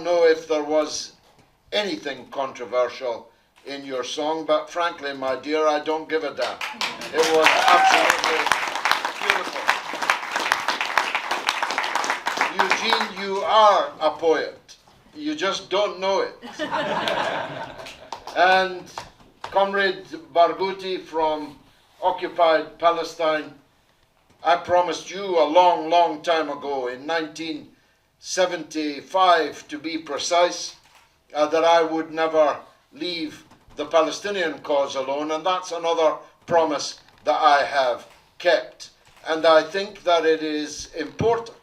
don't know if there was anything controversial in your song, but frankly, my dear, I don't give a damn. It was absolutely beautiful. Eugene, you are a poet. You just don't know it. And Comrade Barghouti from occupied Palestine, I promised you a long, long time ago, in 1975 to be precise, that I would never leave the Palestinian cause alone, and that's another promise that I have kept. And I think that it is important,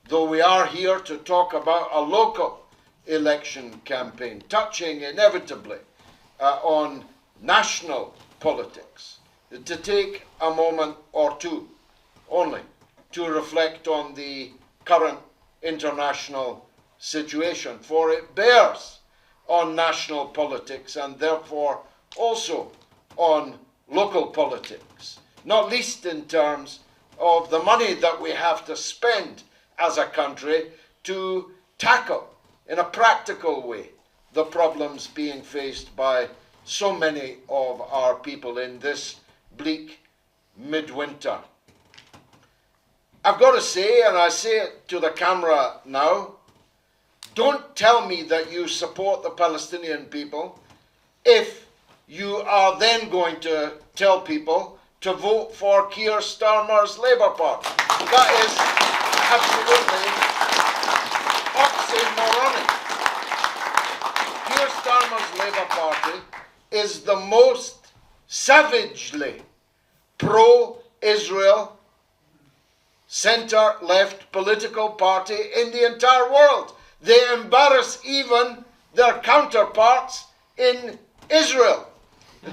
though we are here to talk about a local election campaign, touching inevitably on national politics, to take a moment or two only to reflect on the current international situation, for it bears on national politics and therefore also on local politics, not least in terms of the money that we have to spend as a country to tackle in a practical way the problems being faced by so many of our people in this bleak midwinter. I've got to say, and I say it to the camera now, don't tell me that you support the Palestinian people if you are then going to tell people to vote for Keir Starmer's Labour Party. That is absolutely oxymoronic. Keir Starmer's Labour Party is the most savagely pro-Israel centre-left political party in the entire world. They embarrass even their counterparts in Israel.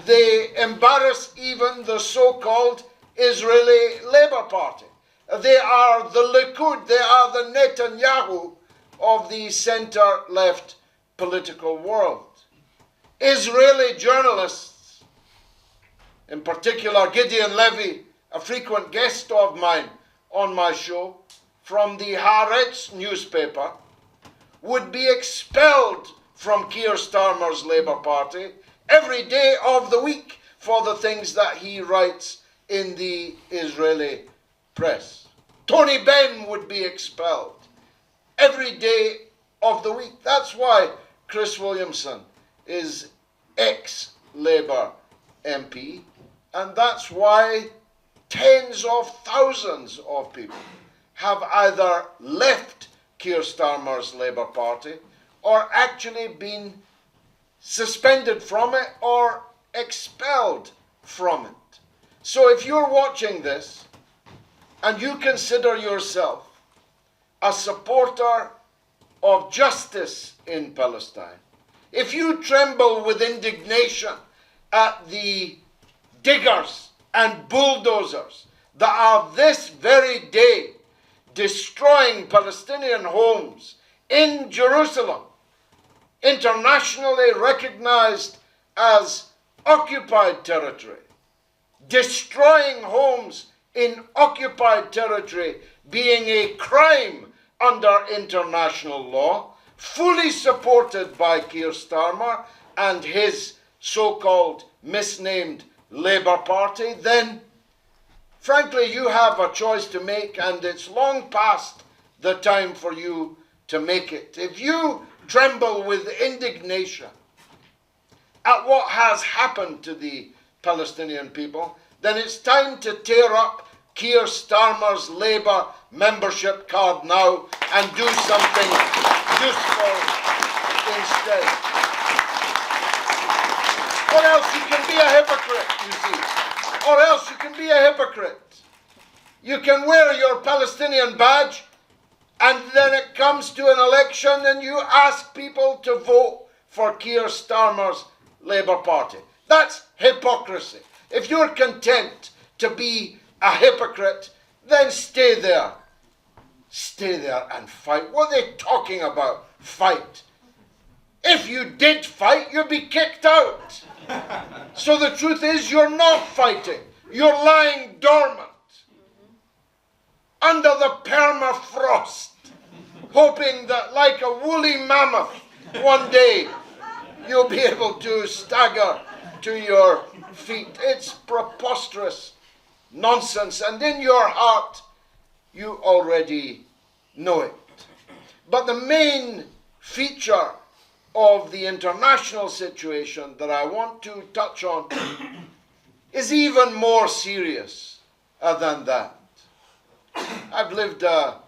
They embarrass even the so-called Israeli Labour Party. They are the Likud, they are the Netanyahu of the centre-left political world. Israeli journalists, in particular Gideon Levy, a frequent guest of mine on my show, from the Haaretz newspaper, would be expelled from Keir Starmer's Labour Party every day of the week for the things that he writes in the Israeli press. Tony Benn would be expelled every day of the week. That's why Chris Williamson is ex-Labour MP, and that's why tens of thousands of people have either left Keir Starmer's Labour Party or actually been suspended from it or expelled from it. So if you're watching this and you consider yourself a supporter of justice in Palestine, if you tremble with indignation at the diggers and bulldozers that are this very day destroying Palestinian homes in Jerusalem, internationally recognized as occupied territory, destroying homes in occupied territory being a crime under international law, fully supported by Keir Starmer and his so-called misnamed Labour Party, then frankly you have a choice to make, and it's long past the time for you to make it. If you tremble with indignation at what has happened to the Palestinian people, then it's time to tear up Keir Starmer's Labour membership card now and do something useful instead. Or else you can be a hypocrite, you see. Or else you can be a hypocrite. You can wear your Palestinian badge, and then it comes to an election and you ask people to vote for Keir Starmer's Labour Party. That's hypocrisy. If you're content to be a hypocrite, then stay there. Stay there and fight. What are they talking about? Fight. If you did fight, you'd be kicked out. So the truth is, you're not fighting. You're lying dormant under the permafrost, hoping that like a woolly mammoth, one day you'll be able to stagger to your feet. It's preposterous nonsense, and in your heart you already know it. But the main feature of the international situation that I want to touch on is even more serious than that. I've lived a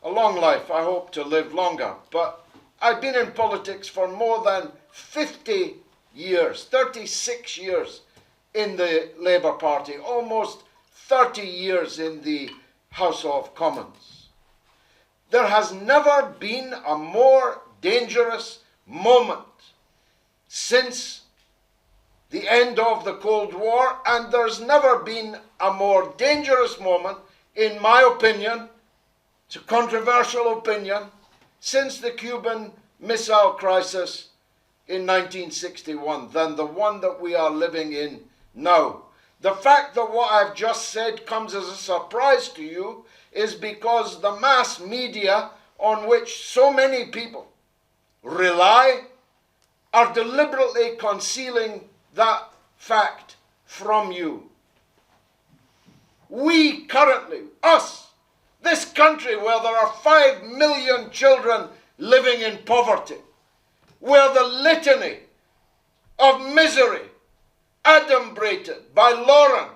long life. I hope to live longer, but I've been in politics for more than 50 years, 36 years in the Labour Party, almost 30 years in the House of Commons. There has never been a more dangerous moment since the end of the Cold War, and there's never been a more dangerous moment, in my opinion, it's a controversial opinion, since the Cuban Missile Crisis in 1961 than the one that we are living in now. The fact that what I've just said comes as a surprise to you is because the mass media on which so many people rely are deliberately concealing that fact from you. We currently, this country where there are 5 million children living in poverty, where the litany of misery adumbrated by Lauren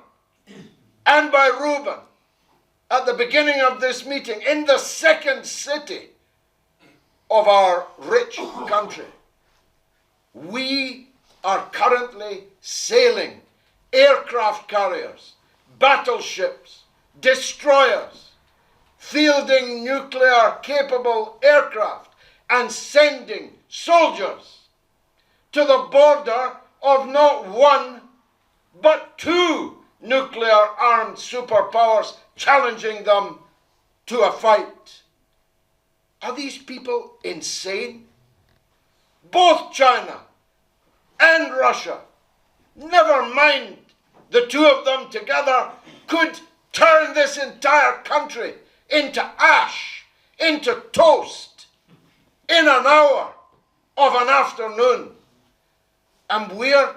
and by Reuben at the beginning of this meeting in the second city of our rich country. We are currently sailing aircraft carriers, battleships, destroyers, fielding nuclear-capable aircraft and sending soldiers to the border of not one, but 2 nuclear-armed superpowers, challenging them to a fight. Are these people insane? Both China and Russia, never mind the 2 of them together, could turn this entire country into ash, into toast, in an hour of an afternoon. And we're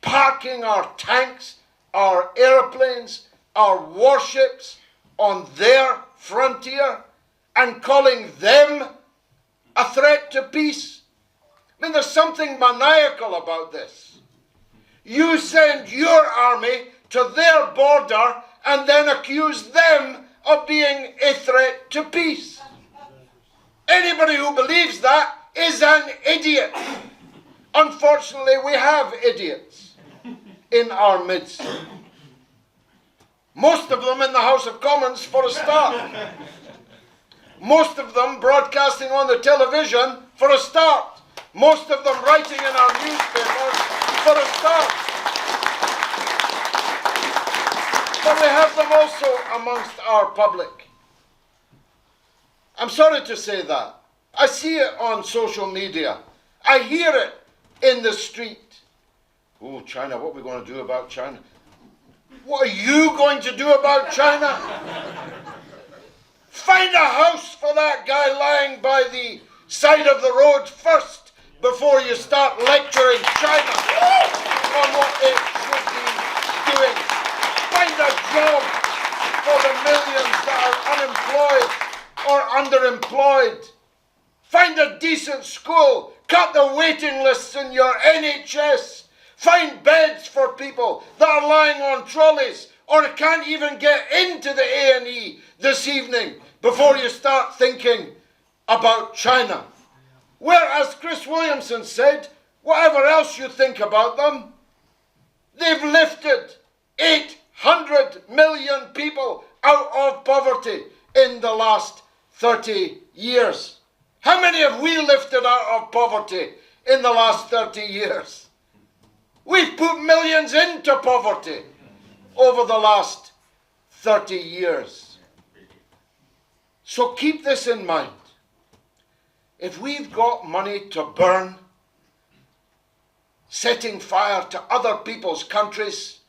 parking our tanks, our airplanes, our warships on their frontier and calling them a threat to peace. I mean, there's something maniacal about this. You send your army to their border and then accuse them of being a threat to peace. Anybody who believes that is an idiot. Unfortunately, we have idiots in our midst. Most of them in the House of Commons for a start. Most of them broadcasting on the television for a start. Most of them writing in our newspapers for a start. But we have them also amongst our public. I'm sorry to say that. I see it on social media. I hear it in the street. Oh, China, what are we going to do about China? What are you going to do about China? Find a house for that guy lying by the side of the road first before you start lecturing China on what it should be doing. Find a job for the millions that are unemployed or underemployed. Find a decent school. Cut the waiting lists in your NHS. Find beds for people that are lying on trolleys or can't even get into the A&E this evening before you start thinking about China. Whereas Chris Williamson said, whatever else you think about them, they've lifted 800 million people out of poverty in the last 30 years. How many have we lifted out of poverty in the last 30 years? We've put millions into poverty over the last 30 years. So keep this in mind. If we've got money to burn, setting fire to other people's countries,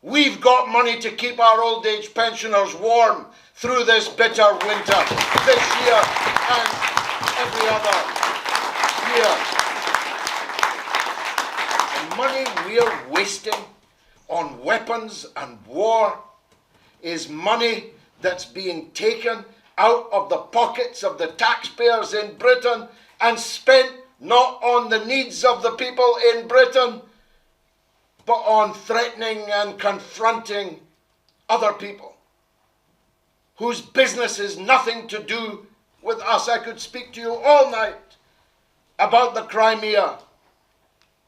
we've got money to keep our old age pensioners warm through this bitter winter, this year and every other year. The money we're wasting on weapons and war is money that's being taken out of the pockets of the taxpayers in Britain and spent not on the needs of the people in Britain, but on threatening and confronting other people whose business is nothing to do with us. I could speak to you all night about the Crimea,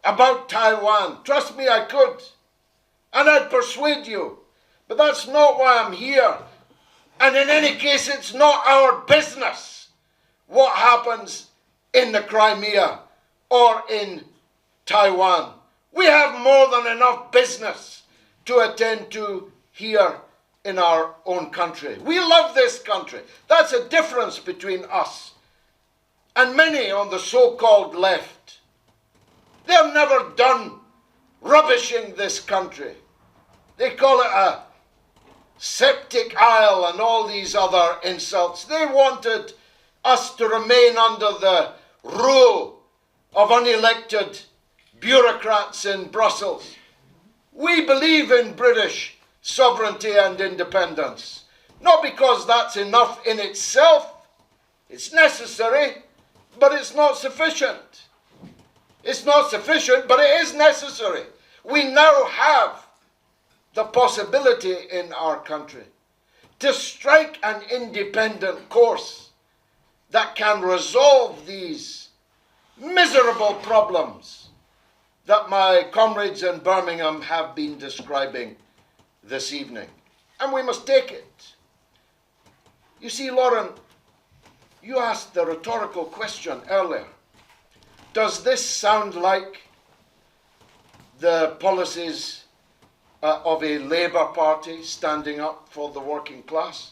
about Taiwan. Trust me, I could. And I'd persuade you. But that's not why I'm here. And in any case, it's not our business what happens in the Crimea or in Taiwan. We have more than enough business to attend to here in our own country. We love this country. That's a difference between us and many on the so-called left. They're never done rubbishing this country. They call it a septic isle and all these other insults. They wanted us to remain under the rule of unelected bureaucrats in Brussels. We believe in British sovereignty and independence, not because that's enough in itself. It's necessary, but it's not sufficient. It's not sufficient, but it is necessary. We now have the possibility in our country to strike an independent course that can resolve these miserable problems that my comrades in Birmingham have been describing this evening. And we must take it. You see, Lauren, you asked the rhetorical question earlier. Does this sound like the policies of a Labour Party standing up for the working class?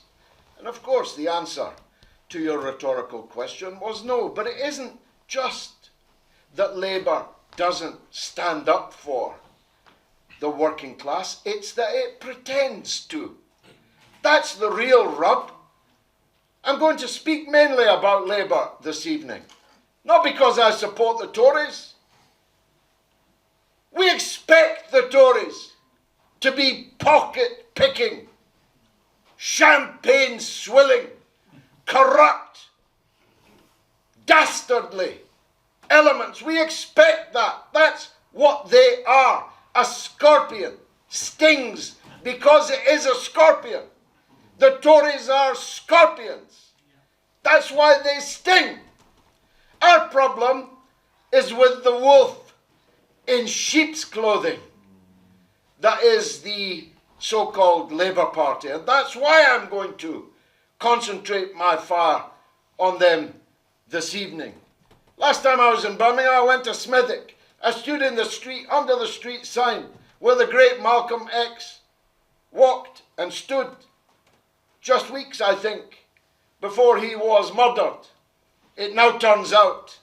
And of course, the answer to your rhetorical question was no. But it isn't just that Labour doesn't stand up for the working class, it's that it pretends to. That's the real rub. I'm going to speak mainly about Labour this evening, not because I support the Tories. We expect the Tories to be pocket-picking, champagne-swilling, corrupt, dastardly elements. We expect that. That's what they are. A scorpion stings because it is a scorpion. The Tories are scorpions. That's why they sting. Our problem is with the wolf in sheep's clothing. That is the so-called Labour Party. And that's why I'm going to concentrate my fire on them this evening. Last time I was in Birmingham, I went to Smithick. I stood in the street, under the street sign, where the great Malcolm X walked and stood just weeks, I think, before he was murdered. It now turns out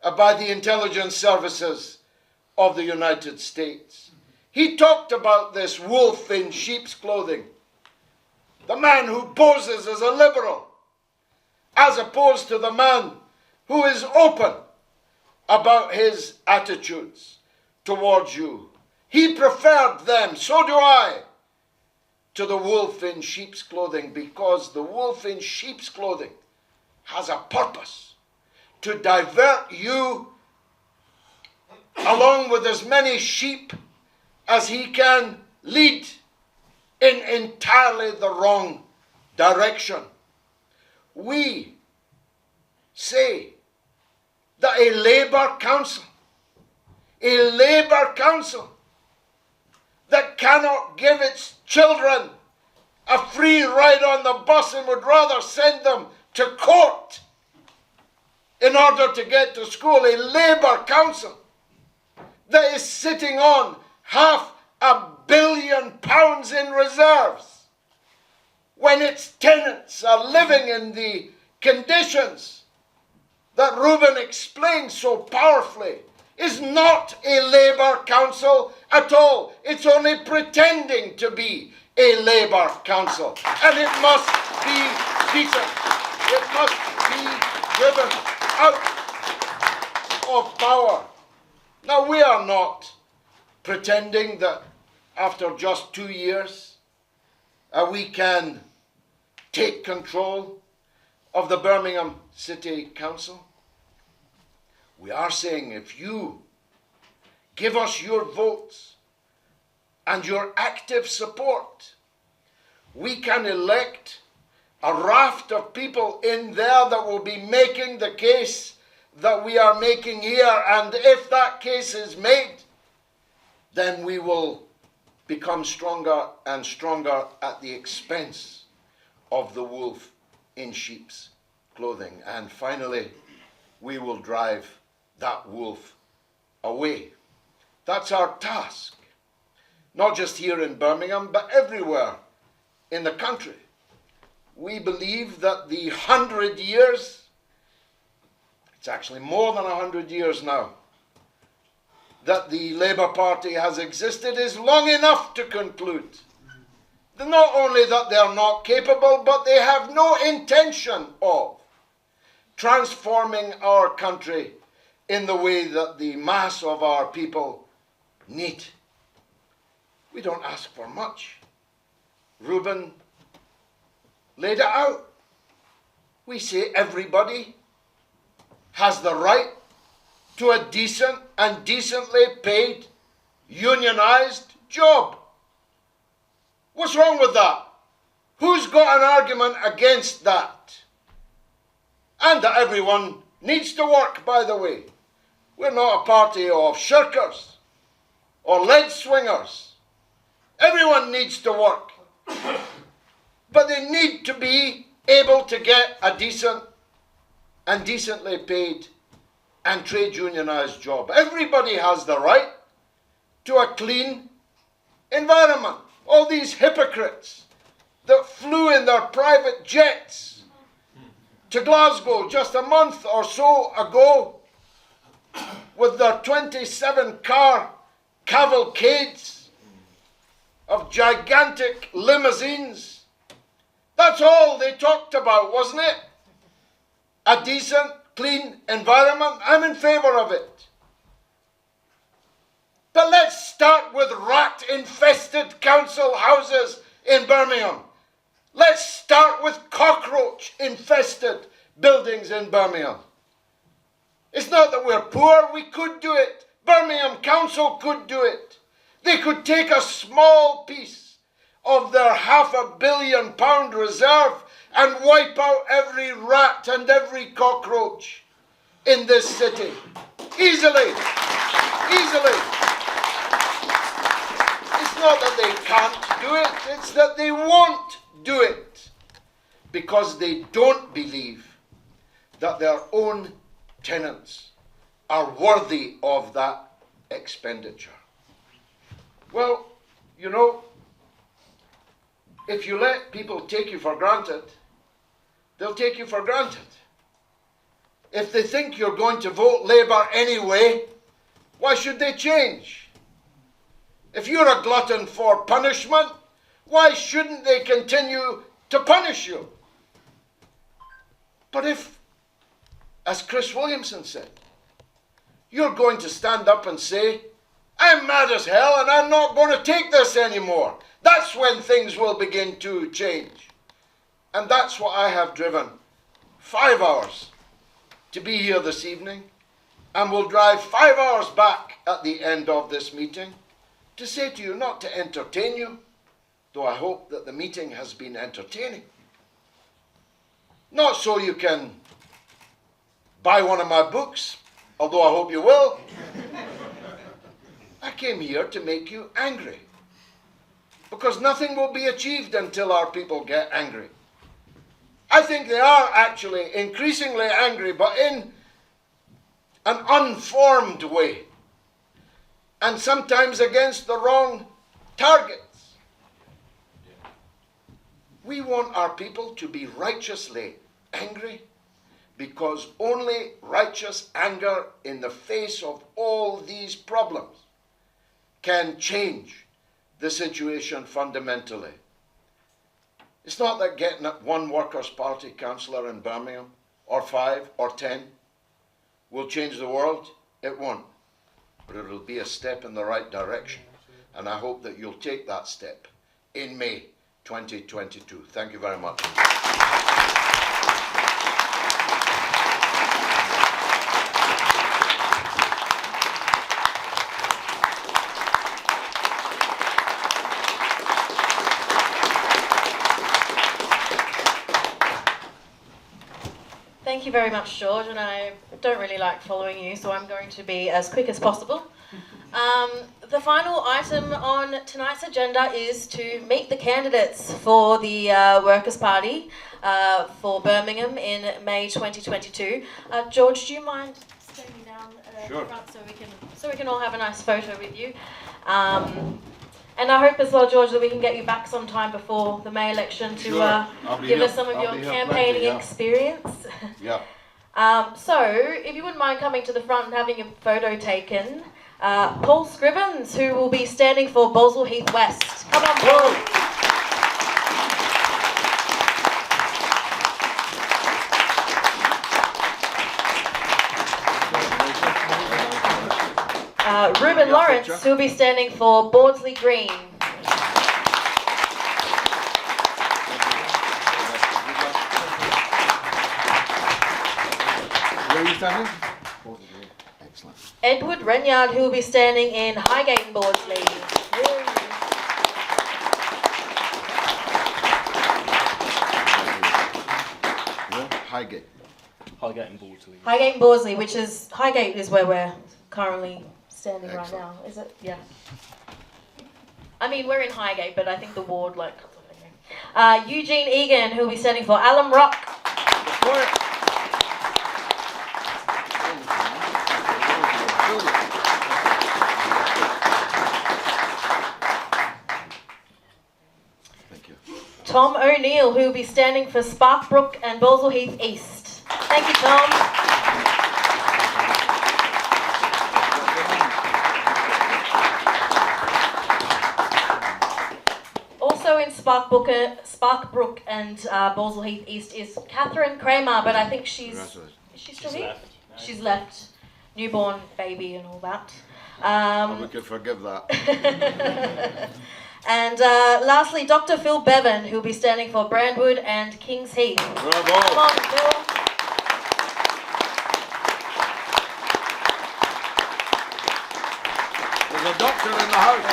by the intelligence services of the United States. He talked about this wolf in sheep's clothing, the man who poses as a liberal, as opposed to the man who is open about his attitudes towards you. He preferred them, so do I, to the wolf in sheep's clothing, because the wolf in sheep's clothing has a purpose: to divert you along with as many sheep as he can lead in entirely the wrong direction. We say that a Labour Council that cannot give its children a free ride on the bus and would rather send them to court in order to get to school, a Labour Council that is sitting on £500 million in reserves when its tenants are living in the conditions that Reuben explained so powerfully, is not a Labour Council at all. It's only pretending to be a Labour Council, and it must be decent. It must be driven out of power. Now, we are not pretending that after just 2 years we can take control of the Birmingham City Council. We are saying, if you give us your votes and your active support, we can elect a raft of people in there that will be making the case that we are making here. And if that case is made, then we will become stronger and stronger at the expense of the wolf in sheep's clothing. And finally, we will drive that wolf away. That's our task, not just here in Birmingham, but everywhere in the country. We believe that the 100 years, it's actually more than 100 years now, that the Labour Party has existed is long enough to conclude not only that they are not capable, but they have no intention of transforming our country in the way that the mass of our people need. We don't ask for much. Reuben laid it out. We say everybody has the right to a decent and decently paid unionized job. What's wrong with that? Who's got an argument against that? And that everyone needs to work, by the way. We're not a party of shirkers or leg swingers. Everyone needs to work. But they need to be able to get a decent and decently paid and trade unionized job. Everybody has the right to a clean environment. All these hypocrites that flew in their private jets to Glasgow just a month or so ago with their 27-car cavalcades of gigantic limousines. That's all they talked about, wasn't it? A decent, clean environment. I'm in favour of it. But let's start with rat-infested council houses in Birmingham. Let's start with cockroach-infested buildings in Birmingham. It's not that we're poor. We could do it. Birmingham Council could do it. They could take a small piece of their £500 million reserve and wipe out every rat and every cockroach in this city. Easily. Easily. It's not that they can't do it, it's that they won't do it because they don't believe that their own tenants are worthy of that expenditure. Well, you know, if you let people take you for granted, they'll take you for granted. If they think you're going to vote Labour anyway, why should they change? If you're a glutton for punishment, why shouldn't they continue to punish you? But if, as Chris Williamson said, you're going to stand up and say, I'm mad as hell and I'm not going to take this anymore, that's when things will begin to change. And that's what I have driven 5 hours to be here this evening, and will drive 5 hours back at the end of this meeting to say to you, not to entertain you, though I hope that the meeting has been entertaining. Not so you can buy one of my books, although I hope you will. I came here to make you angry, because nothing will be achieved until our people get angry. I think they are actually increasingly angry, but in an unformed way, and sometimes against the wrong targets. We want our people to be righteously angry, because only righteous anger in the face of all these problems can change the situation fundamentally. It's not that getting one Workers' Party councillor in Birmingham, or 5 or 10, will change the world. It won't. But it will be a step in the right direction. And I hope that you'll take that step in May 2022. Thank you very much. Thank you very much, George, and I don't really like following you, so I'm going to be as quick as possible. The final item on tonight's agenda is to meet the candidates for the Workers' Party for Birmingham in May 2022. George, do you mind standing down at the front so we can all have a nice photo with you? And I hope as well, George, that we can get you back sometime before the May election to give us some of your campaigning experience. Yeah. So, if you wouldn't mind coming to the front and having a photo taken, Paul Scrivens, who will be standing for Boswell Heath West. Come on, Paul. Ruben Lawrence, who will be standing for Bordsley Green. Where are you standing? Excellent. Edward Renyard, who will be standing in Highgate and Bordsley. Highgate. Highgate and Bordsley. Highgate and Bordsley, which is, Highgate is where we're currently standing Excellent. right now, is it? Yeah. I mean, we're in Highgate, but I think the ward, like... Eugene Egan, who will be standing for Alum Rock. Thank you. Tom O'Neill, who will be standing for Sparkbrook and Boswell Heath East. Thank you, Tom. Also in Sparkbrook and Boswell Heath East is Catherine Kramer, but I think she's... Is she still here? Left. No. She's left. Newborn baby and all that. We could forgive that. And lastly, Dr. Phil Bevan, who will be standing for Brandwood and Kings Heath. Bravo. Come on, Phil. There's a doctor in the house.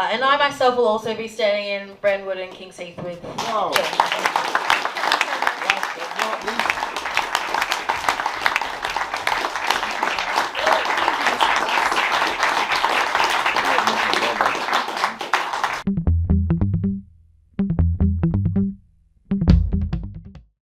And I myself will also be standing in Brandwood and Kings Heath with Wow. Phil.